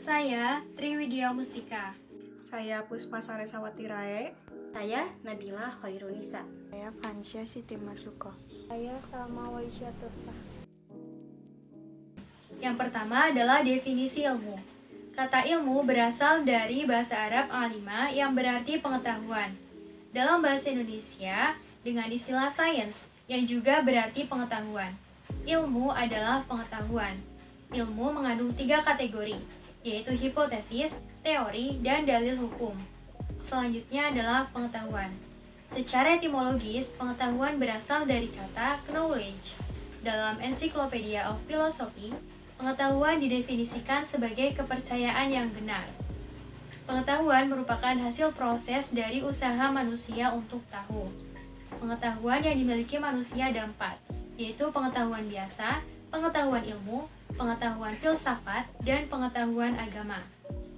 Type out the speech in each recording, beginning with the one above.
Saya Triwidya Mustika. Saya Puspa Saresawati Rae. Saya Nabila Khairunisa. Saya Fansya Siti Marsuko. Saya Salma Waisyah Turfah. Yang pertama adalah definisi ilmu. Kata ilmu berasal dari bahasa Arab alima yang berarti pengetahuan. Dalam bahasa Indonesia, dengan istilah sains yang juga berarti pengetahuan. Ilmu adalah pengetahuan. Ilmu mengandung 3 kategori, yaitu hipotesis, teori, dan dalil hukum. Selanjutnya adalah pengetahuan. Secara etimologis, pengetahuan berasal dari kata knowledge. Dalam Encyclopedia of Philosophy, pengetahuan didefinisikan sebagai kepercayaan yang benar. Pengetahuan merupakan hasil proses dari usaha manusia untuk tahu. Pengetahuan yang dimiliki manusia ada 4, yaitu pengetahuan biasa, pengetahuan ilmu, pengetahuan filsafat, dan pengetahuan agama.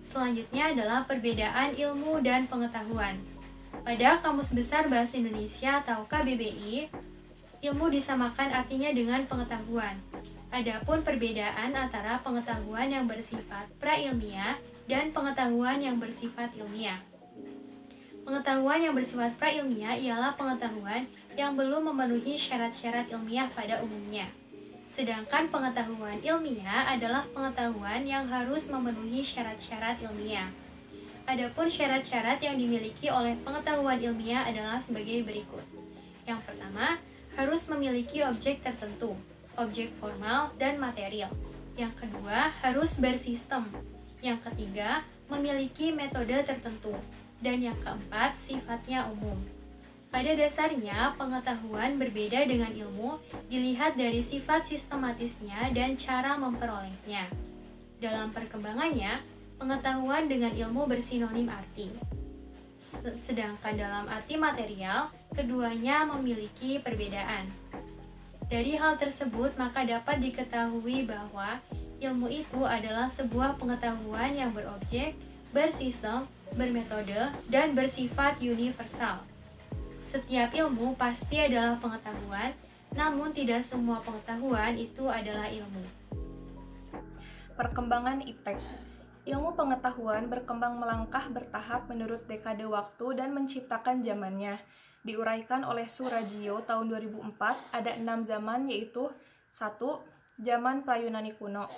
Selanjutnya adalah perbedaan ilmu dan pengetahuan. Pada Kamus Besar Bahasa Indonesia atau KBBI, ilmu disamakan artinya dengan pengetahuan. Adapun perbedaan antara pengetahuan yang bersifat prailmiah dan pengetahuan yang bersifat ilmiah. Pengetahuan yang bersifat prailmiah ialah pengetahuan yang belum memenuhi syarat-syarat ilmiah pada umumnya. Sedangkan pengetahuan ilmiah adalah pengetahuan yang harus memenuhi syarat-syarat ilmiah. Adapun syarat-syarat yang dimiliki oleh pengetahuan ilmiah adalah sebagai berikut. Yang pertama, harus memiliki objek tertentu, objek formal dan material. Yang kedua, harus bersistem. Yang ketiga, memiliki metode tertentu. Dan yang keempat, sifatnya umum. Pada dasarnya, pengetahuan berbeda dengan ilmu dilihat dari sifat sistematisnya dan cara memperolehnya. Dalam perkembangannya, pengetahuan dengan ilmu bersinonim arti. Sedangkan dalam arti material, keduanya memiliki perbedaan. Dari hal tersebut, maka dapat diketahui bahwa ilmu itu adalah sebuah pengetahuan yang berobjek, bersistem, bermetode, dan bersifat universal. Setiap ilmu pasti adalah pengetahuan, namun tidak semua pengetahuan itu adalah ilmu. Perkembangan IPTEK. Ilmu pengetahuan berkembang melangkah bertahap menurut dekade waktu dan menciptakan zamannya. Diuraikan oleh Surajio tahun 2004, ada 6 zaman, yaitu 1. Zaman pra-Yunani kuno.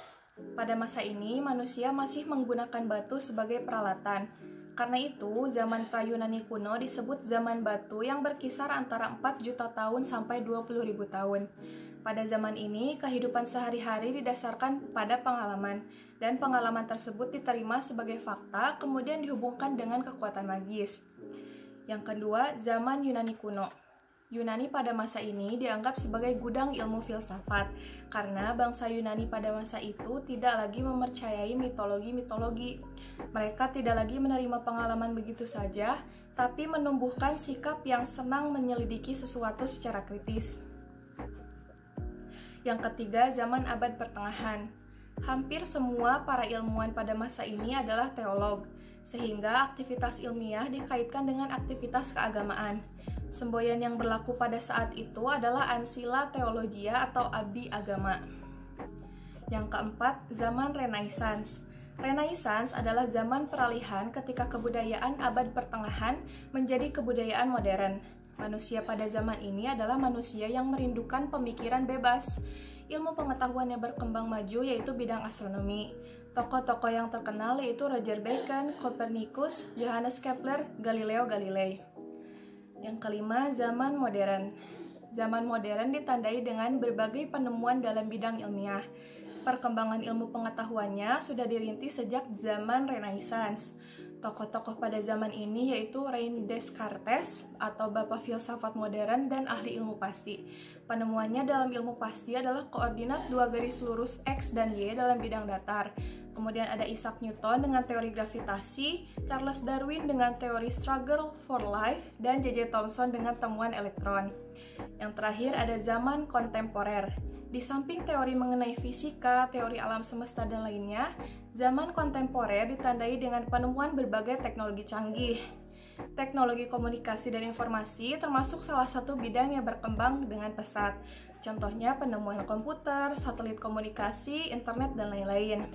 Pada masa ini, manusia masih menggunakan batu sebagai peralatan. Karena itu, zaman pra-Yunani kuno disebut zaman batu yang berkisar antara 4 juta tahun sampai 20.000 tahun. Pada zaman ini, kehidupan sehari-hari didasarkan pada pengalaman, dan pengalaman tersebut diterima sebagai fakta, kemudian dihubungkan dengan kekuatan magis. Yang kedua, zaman Yunani kuno. Yunani pada masa ini dianggap sebagai gudang ilmu filsafat, karena bangsa Yunani pada masa itu tidak lagi mempercayai mitologi-mitologi. Mereka tidak lagi menerima pengalaman begitu saja, tapi menumbuhkan sikap yang senang menyelidiki sesuatu secara kritis. Yang ketiga, zaman abad pertengahan. Hampir semua para ilmuwan pada masa ini adalah teolog, sehingga aktivitas ilmiah dikaitkan dengan aktivitas keagamaan. Semboyan yang berlaku pada saat itu adalah Ancilla Theologia atau abdi agama. Yang keempat, zaman Renaissance. Renaissance adalah zaman peralihan ketika kebudayaan abad pertengahan menjadi kebudayaan modern. Manusia pada zaman ini adalah manusia yang merindukan pemikiran bebas. Ilmu pengetahuan yang berkembang maju yaitu bidang astronomi. Tokoh-tokoh yang terkenal yaitu Roger Bacon, Copernicus, Johannes Kepler, Galileo Galilei. Yang kelima, zaman modern. Zaman modern ditandai dengan berbagai penemuan dalam bidang ilmiah. Perkembangan ilmu pengetahuannya sudah dirintis sejak zaman Renaissance. Tokoh-tokoh pada zaman ini yaitu René Descartes atau bapak filsafat modern dan ahli ilmu pasti. Penemuannya dalam ilmu pasti adalah koordinat 2 garis lurus X dan Y dalam bidang datar. Kemudian ada Isaac Newton dengan teori gravitasi, Charles Darwin dengan teori struggle for life, dan J.J. Thomson dengan temuan elektron. Yang terakhir ada zaman kontemporer. Di samping teori mengenai fisika, teori alam semesta, dan lainnya, zaman kontemporer ditandai dengan penemuan berbagai teknologi canggih. Teknologi komunikasi dan informasi termasuk salah satu bidang yang berkembang dengan pesat. Contohnya penemuan komputer, satelit komunikasi, internet, dan lain-lain.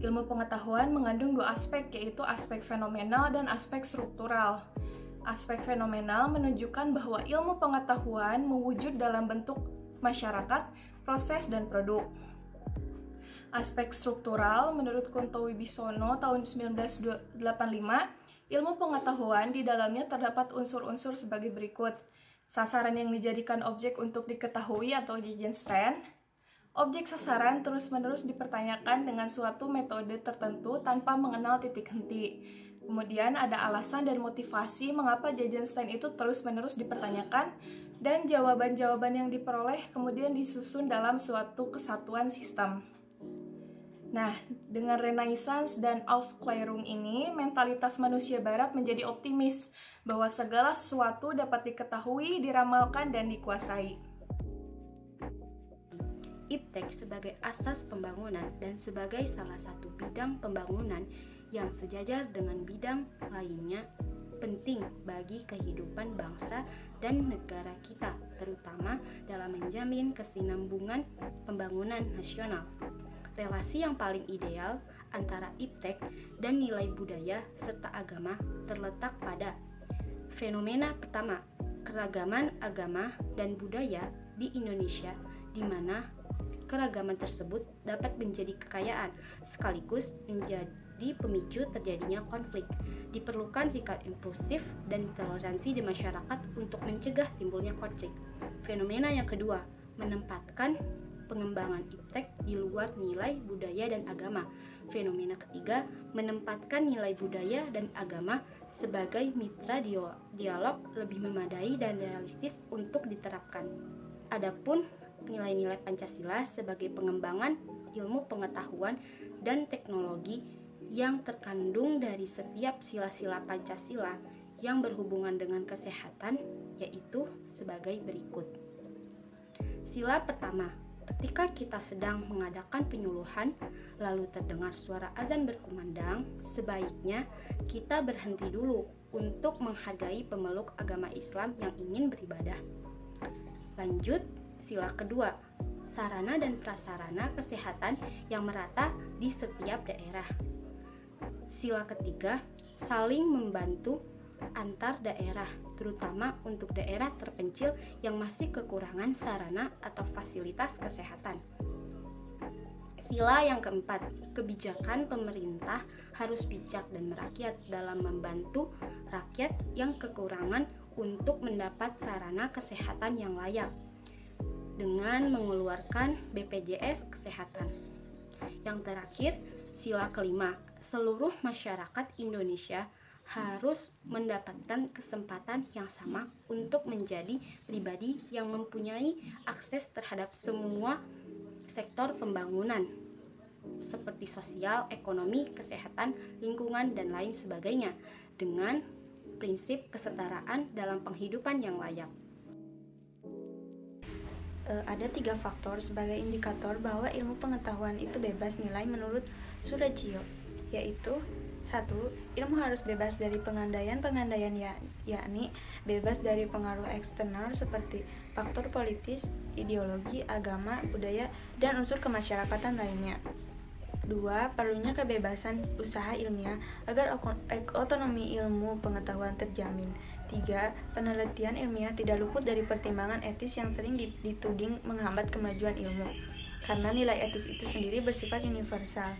Ilmu pengetahuan mengandung dua aspek, yaitu aspek fenomenal dan aspek struktural. Aspek fenomenal menunjukkan bahwa ilmu pengetahuan mewujud dalam bentuk masyarakat, proses, dan produk. Aspek struktural, menurut Kunto Wibisono tahun 1985, ilmu pengetahuan di dalamnya terdapat unsur-unsur sebagai berikut. Sasaran yang dijadikan objek untuk diketahui atau Gegenstand. Objek sasaran terus-menerus dipertanyakan dengan suatu metode tertentu tanpa mengenal titik henti. Kemudian ada alasan dan motivasi mengapa Gegenstand itu terus-menerus dipertanyakan, dan jawaban-jawaban yang diperoleh kemudian disusun dalam suatu kesatuan sistem. Nah, dengan Renaissance dan Aufklärung ini, mentalitas manusia barat menjadi optimis bahwa segala sesuatu dapat diketahui, diramalkan, dan dikuasai. Iptek sebagai asas pembangunan dan sebagai salah satu bidang pembangunan yang sejajar dengan bidang lainnya penting bagi kehidupan bangsa dan negara kita, terutama dalam menjamin kesinambungan pembangunan nasional. Relasi yang paling ideal antara iptek dan nilai budaya serta agama terletak pada fenomena pertama, keragaman agama dan budaya di Indonesia, di mana keragaman tersebut dapat menjadi kekayaan sekaligus menjadi pemicu terjadinya konflik. Diperlukan sikap impulsif dan toleransi di masyarakat untuk mencegah timbulnya konflik. Fenomena yang kedua, menempatkan pengembangan iptek di luar nilai budaya dan agama. Fenomena ketiga, menempatkan nilai budaya dan agama sebagai mitra dialog lebih memadai dan realistis untuk diterapkan. Adapun nilai-nilai Pancasila sebagai pengembangan ilmu pengetahuan dan teknologi yang terkandung dari setiap sila-sila Pancasila yang berhubungan dengan kesehatan, yaitu sebagai berikut. Sila pertama, ketika kita sedang mengadakan penyuluhan, lalu terdengar suara azan berkumandang, sebaiknya kita berhenti dulu untuk menghargai pemeluk agama Islam yang ingin beribadah. Lanjut, sila kedua, sarana dan prasarana kesehatan yang merata di setiap daerah. Sila ketiga, saling membantu antar daerah, terutama untuk daerah terpencil yang masih kekurangan sarana atau fasilitas kesehatan. Sila yang keempat, kebijakan pemerintah harus bijak dan merakyat dalam membantu rakyat yang kekurangan untuk mendapat sarana kesehatan yang layak dengan mengeluarkan BPJS Kesehatan. Yang terakhir, sila kelima, seluruh masyarakat Indonesia harus mendapatkan kesempatan yang sama untuk menjadi pribadi yang mempunyai akses terhadap semua sektor pembangunan seperti sosial, ekonomi, kesehatan, lingkungan, dan lain sebagainya dengan prinsip kesetaraan dalam penghidupan yang layak. Ada 3 faktor sebagai indikator bahwa ilmu pengetahuan itu bebas nilai menurut Surajio, yaitu 1. Ilmu harus bebas dari pengandaian yakni bebas dari pengaruh eksternal seperti faktor politis, ideologi, agama, budaya, dan unsur kemasyarakatan lainnya. 2. Perlunya kebebasan usaha ilmiah agar otonomi ilmu pengetahuan terjamin. 3. Penelitian ilmiah tidak luput dari pertimbangan etis yang sering dituding menghambat kemajuan ilmu, karena nilai etis itu sendiri bersifat universal.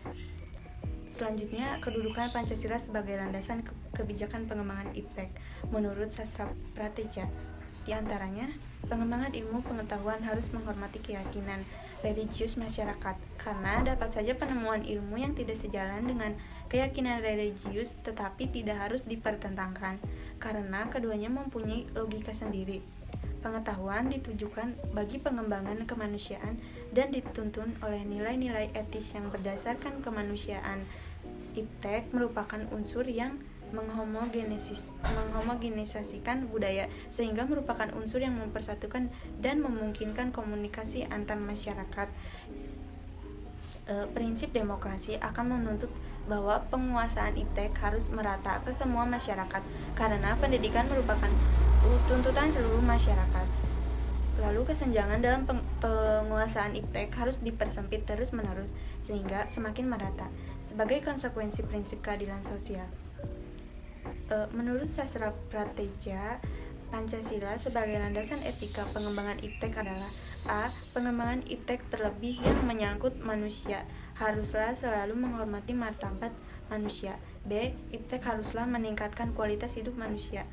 Selanjutnya, kedudukan Pancasila sebagai landasan kebijakan pengembangan iptek menurut Sastra Prateja. Di antaranya, pengembangan ilmu pengetahuan harus menghormati keyakinan religius masyarakat, karena dapat saja penemuan ilmu yang tidak sejalan dengan keyakinan religius tetapi tidak harus dipertentangkan, karena keduanya mempunyai logika sendiri. Pengetahuan ditujukan bagi pengembangan kemanusiaan dan dituntun oleh nilai-nilai etis yang berdasarkan kemanusiaan. Iptek merupakan unsur yang menghomogenisasikan budaya, sehingga merupakan unsur yang mempersatukan dan memungkinkan komunikasi antar masyarakat. Prinsip demokrasi akan menuntut bahwa penguasaan iptek harus merata ke semua masyarakat, karena pendidikan merupakan tuntutan seluruh masyarakat. Lalu kesenjangan dalam penguasaan iptek harus dipersempit terus-menerus sehingga semakin merata sebagai konsekuensi prinsip keadilan sosial. Menurut sastra prateja, Pancasila sebagai landasan etika pengembangan iptek adalah A. Pengembangan iptek terlebih yang menyangkut manusia haruslah selalu menghormati martabat manusia. B. Iptek haruslah meningkatkan kualitas hidup manusia,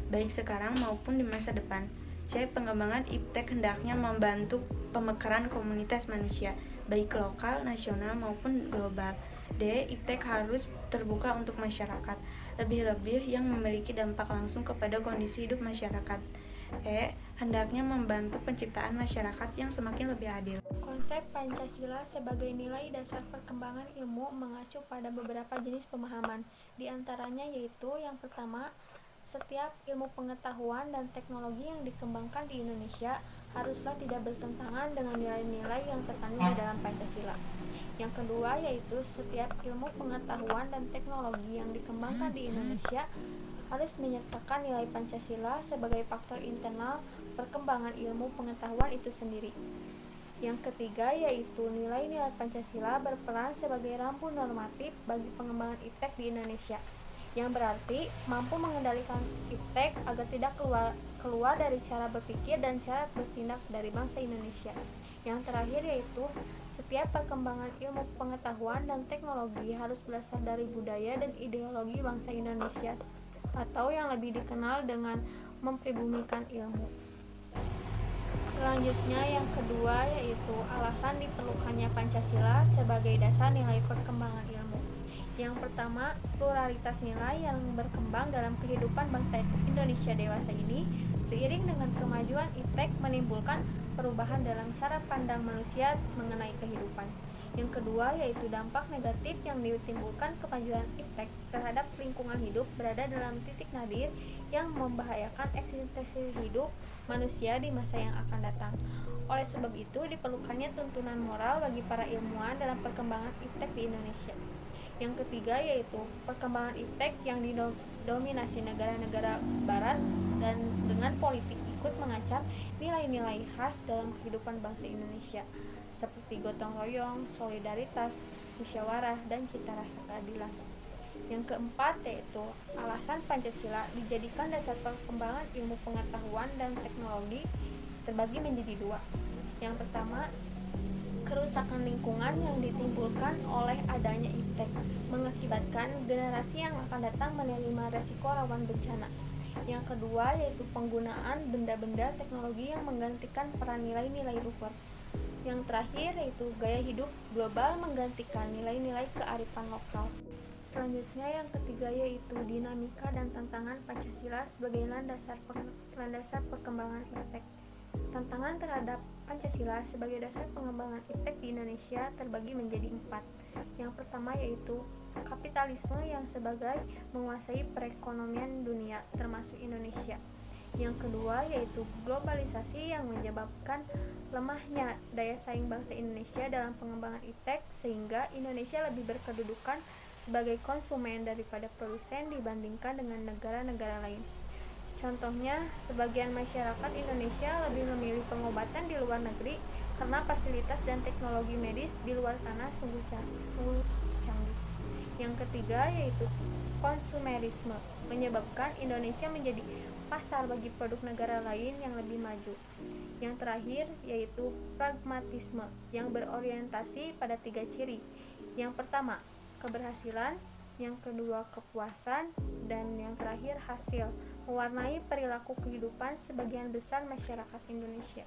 baik sekarang maupun di masa depan. C. Pengembangan iptek hendaknya membantu pemekaran komunitas manusia, baik lokal, nasional maupun global. D. Iptek harus terbuka untuk masyarakat, lebih-lebih yang memiliki dampak langsung kepada kondisi hidup masyarakat. E. Hendaknya membantu penciptaan masyarakat yang semakin lebih adil. Konsep Pancasila sebagai nilai dasar perkembangan ilmu mengacu pada beberapa jenis pemahaman, di antaranya yaitu yang pertama, setiap ilmu pengetahuan dan teknologi yang dikembangkan di Indonesia haruslah tidak bertentangan dengan nilai-nilai yang terkandung di dalam Pancasila. Yang kedua yaitu setiap ilmu pengetahuan dan teknologi yang dikembangkan di Indonesia harus menyertakan nilai Pancasila sebagai faktor internal perkembangan ilmu pengetahuan itu sendiri. Yang ketiga yaitu nilai-nilai Pancasila berperan sebagai rambu normatif bagi pengembangan iptek di Indonesia, yang berarti mampu mengendalikan iptek agar tidak keluar dari cara berpikir dan cara bertindak dari bangsa Indonesia. Yang terakhir yaitu setiap perkembangan ilmu pengetahuan dan teknologi harus berasal dari budaya dan ideologi bangsa Indonesia, atau yang lebih dikenal dengan mempribumikan ilmu. Selanjutnya yang kedua yaitu alasan diperlukannya Pancasila sebagai dasar nilai perkembangan ilmu. Yang pertama, pluralitas nilai yang berkembang dalam kehidupan bangsa Indonesia dewasa ini seiring dengan kemajuan iptek menimbulkan perubahan dalam cara pandang manusia mengenai kehidupan. Yang kedua yaitu dampak negatif yang ditimbulkan kemajuan iptek terhadap lingkungan hidup berada dalam titik nadir yang membahayakan eksistensi hidup manusia di masa yang akan datang. Oleh sebab itu diperlukannya tuntunan moral bagi para ilmuwan dalam perkembangan iptek di Indonesia. Yang ketiga yaitu perkembangan iptek yang didominasi negara-negara barat dan dengan politik ikut mengancam nilai-nilai khas dalam kehidupan bangsa Indonesia seperti gotong royong, solidaritas, musyawarah, dan cita rasa keadilan. Yang keempat yaitu alasan Pancasila dijadikan dasar perkembangan ilmu pengetahuan dan teknologi terbagi menjadi dua. Yang pertama, kerusakan lingkungan yang ditimbulkan oleh adanya iptek mengakibatkan generasi yang akan datang menerima resiko rawan bencana. Yang kedua yaitu penggunaan benda-benda teknologi yang menggantikan peran nilai-nilai luhur. Yang terakhir yaitu gaya hidup global menggantikan nilai-nilai kearifan lokal. Selanjutnya yang ketiga yaitu dinamika dan tantangan Pancasila sebagai landasan perkembangan iptek. Tantangan terhadap Pancasila sebagai dasar pengembangan iptek di Indonesia terbagi menjadi 4. Yang pertama yaitu kapitalisme yang sebagai menguasai perekonomian dunia termasuk Indonesia. Yang kedua yaitu globalisasi yang menyebabkan lemahnya daya saing bangsa Indonesia dalam pengembangan iptek sehingga Indonesia lebih berkedudukan sebagai konsumen daripada produsen dibandingkan dengan negara-negara lain. Contohnya, sebagian masyarakat Indonesia lebih memilih pengobatan di luar negeri karena fasilitas dan teknologi medis di luar sana sungguh canggih. Yang ketiga yaitu konsumerisme, menyebabkan Indonesia menjadi pasar bagi produk negara lain yang lebih maju. Yang terakhir yaitu pragmatisme, yang berorientasi pada 3 ciri. Yang pertama, keberhasilan, yang kedua kepuasan, dan yang terakhir hasil, mewarnai perilaku kehidupan sebagian besar masyarakat Indonesia.